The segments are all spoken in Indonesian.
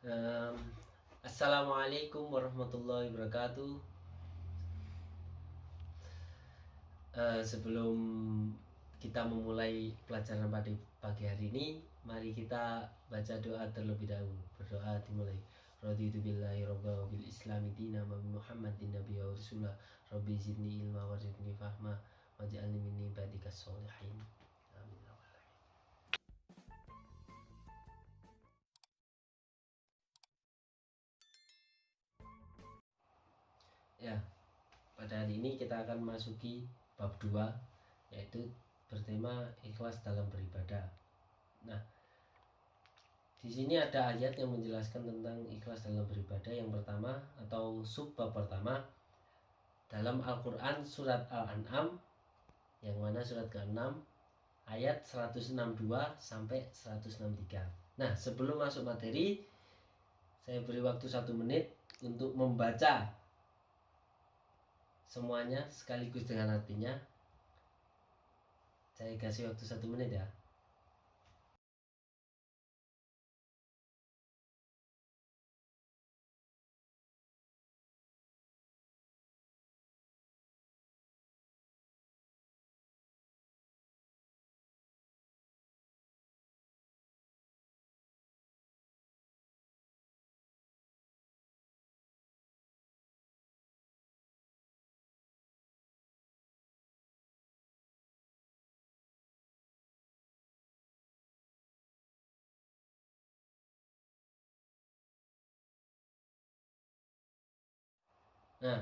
Em, Assalamualaikum warahmatullahi wabarakatuh. Sebelum kita memulai pelajaran pada pagi hari ini, mari kita baca doa terlebih dahulu. Berdoa dimulai. Raditu billahi robba wa bil islami dina wa bi muhammadin nabiyya wa rasulah. Rabbi zidni ilma wa zidni fahma waj'alni min ibadikas sholihin. Amin. Ya, pada hari ini kita akan masuki bab 2, yaitu bertema ikhlas dalam beribadah. Nah, di sini ada ayat yang menjelaskan tentang ikhlas dalam beribadah. Yang pertama atau subbab pertama dalam Al-Qur'an surat Al-An'am, yang mana surat ke-6 ayat 162 sampai 163. Nah, sebelum masuk materi, saya beri waktu 1 menit untuk membaca semuanya sekaligus dengan artinya. Saya kasih waktu 1 menit ya. Nah,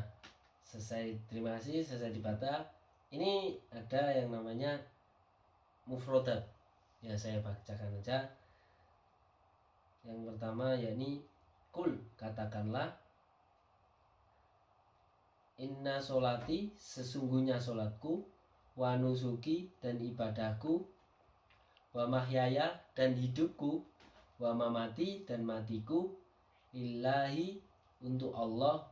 selesai, terima kasih, selesai dibaca. Ini ada yang namanya mufrodat. Ya, saya bacakan aja. Yang pertama yakni kul, katakanlah, inna solati, sesungguhnya solatku, wa nusuki, dan ibadahku, wa mahyaya, dan hidupku, wa mamati, dan matiku, lillahi, untuk Allah,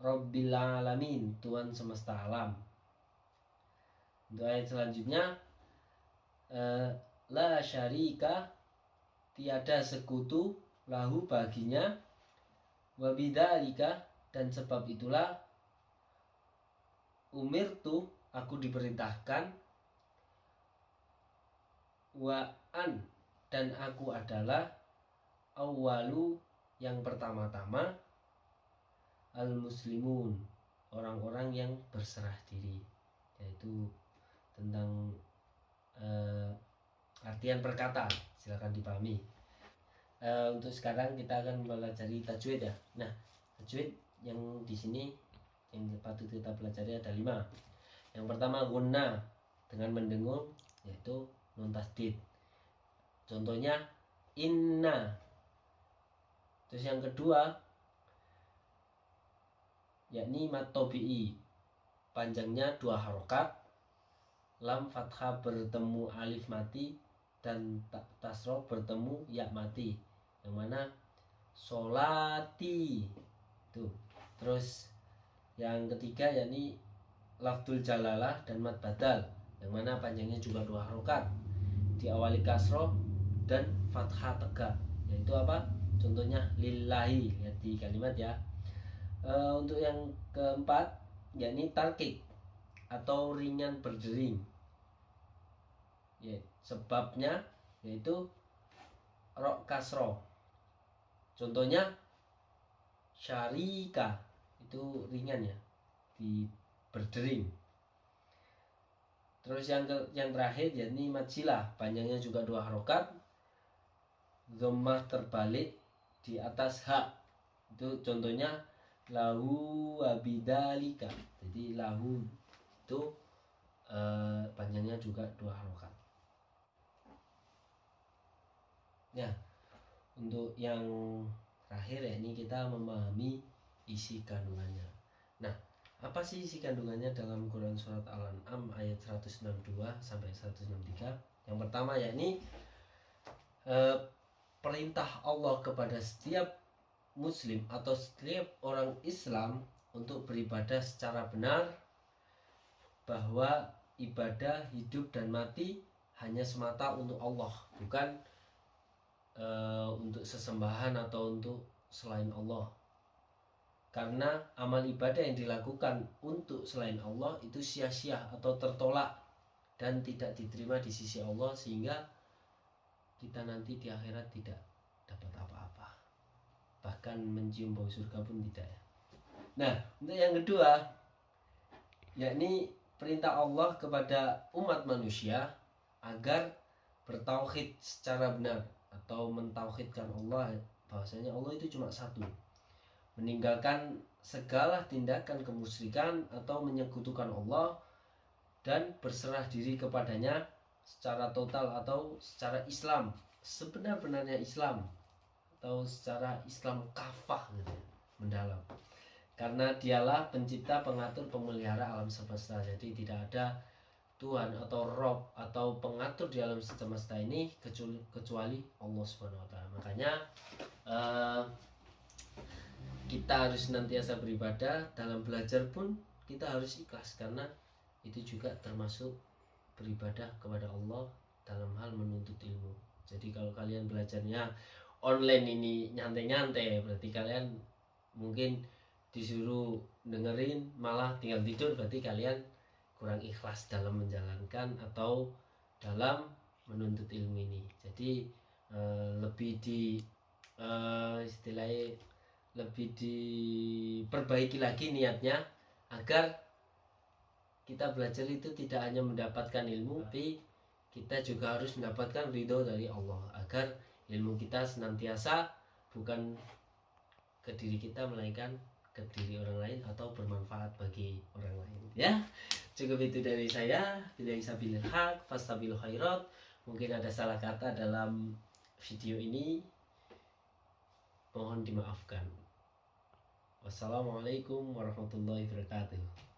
Rabbil alamin, Tuhan semesta alam. Untuk ayat selanjutnya, la syarika, tiada sekutu, lahu baginya, wabidzalika, dan sebab itulah, umirtu, aku diperintahkan, wa an, dan aku adalah, awwalu, yang pertama-tama, al muslimun, orang-orang yang berserah diri. Yaitu tentang artian perkataan, silakan dipahami. Untuk sekarang kita akan mempelajari tajwid ya. Nah, tajwid yang di sini yang patut kita pelajari ada 5. Yang pertama gunna, dengan mendengung, yaitu nun tasdid. Contohnya inna. Terus yang kedua yakni mat tobi'i, panjangnya 2 harokat, lam fathah bertemu alif mati, dan tasroh bertemu ya mati, yang mana solati tuh. Terus yang ketiga yakni lafdul jalalah dan mad badal, yang mana panjangnya juga 2 harokat, diawali kasroh dan fathah tegak, yaitu apa? Contohnya lillahi, lihat di kalimat ya. Untuk yang keempat yakni tarkik atau ringan berdering, ya, sebabnya yaitu rok kasro. Contohnya syarika, itu ringan ya, di berdering. Terus yang terakhir yakni majilah, panjangnya juga 2 harokat, dhammah terbalik di atas hak. Itu contohnya lahu wabidalika. Jadi lahu itu panjangnya juga 2 harokat. Ya, untuk yang terakhir ya, ini kita memahami isi kandungannya. Nah, apa sih isi kandungannya dalam Quran surat Al-An'am ayat 162 sampai 163? Yang pertama yakni perintah Allah kepada setiap muslim atau setiap orang Islam untuk beribadah secara benar, bahwa ibadah hidup dan mati hanya semata untuk Allah, bukan untuk untuk sesembahan atau untuk selain Allah. Karena amal ibadah yang dilakukan untuk selain Allah itu sia-sia atau tertolak dan tidak diterima di sisi Allah, sehingga kita nanti di akhirat tidak dapat apa-apa, bahkan mencium bau surga pun tidak ya. Nah, untuk yang kedua, yakni perintah Allah kepada umat manusia agar bertauhid secara benar atau mentauhidkan Allah, bahwasanya Allah itu cuma satu, meninggalkan segala tindakan kemusyrikan atau menyekutukan Allah dan berserah diri kepadanya secara total atau secara Islam, sebenar-benarnya Islam, atau secara Islam kafah gitu, mendalam. Karena dialah pencipta, pengatur, pemelihara alam semesta. Jadi tidak ada Tuhan atau Rob atau pengatur di alam semesta ini kecuali Allah Subhanahu wa taala. Makanya kita harus senantiasa beribadah. Dalam belajar pun kita harus ikhlas, karena itu juga termasuk beribadah kepada Allah dalam hal menuntut ilmu. Jadi kalau kalian belajarnya online ini nyantai-nyantai, berarti kalian mungkin disuruh dengerin malah tinggal tidur, berarti kalian kurang ikhlas dalam menjalankan atau dalam menuntut ilmu ini. Jadi lebih di istilahnya lebih diperbaiki lagi niatnya, agar kita belajar itu tidak hanya mendapatkan ilmu, tapi kita juga harus mendapatkan ridho dari Allah, agar ilmu kita senantiasa bukan ke diri kita melainkan ke diri orang lain atau bermanfaat bagi orang lain. Ya, cukup itu dari saya. Billahi sabilil haq fastabil khairat. Mungkin ada salah kata dalam video ini, mohon dimaafkan. Wassalamualaikum warahmatullahi wabarakatuh.